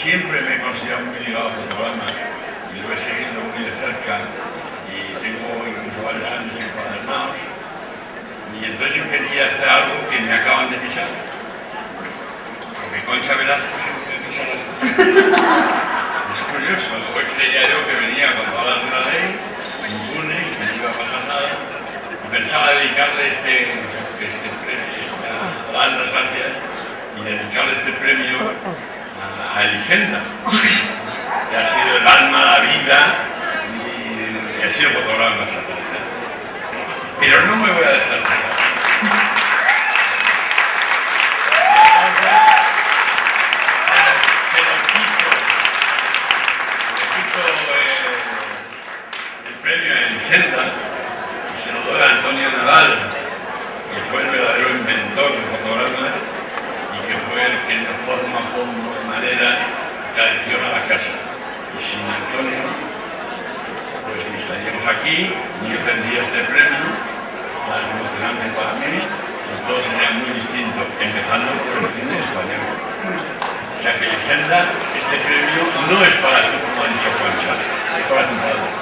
siempre me he considerado muy ligado a fotogramas y lo he seguido muy de cerca y tengo incluso varios años encuadernados. Y entonces yo quería hacer algo que me acaban de pisar. Porque Concha Velasco siempre me pisa las cosas. Es curioso, luego creía yo que venía cuando hablan de una ley, impune, y que no iba a pasar nada. Y pensaba dedicarle dar las gracias y dedicarle este premio a Elisenda, que ha sido el alma, la vida y ha sido fotograma esa película. Pero no me voy a dejar pasar. Entonces, se lo quito el premio a Elisenda y se lo doy a Antonio Nadal, que fue el verdadero inventor de fotogramas y que fue el que dio forma, fondo, manera y tradición a la casa. Y sin Antonio, pues ni estaríamos aquí, ni yo tendría este premio, tan emocionante para mí, y todo sería muy distinto, empezando por el cine español. O sea que, Elisenda, este premio no es para ti, como ha dicho Concha, es para tu padre.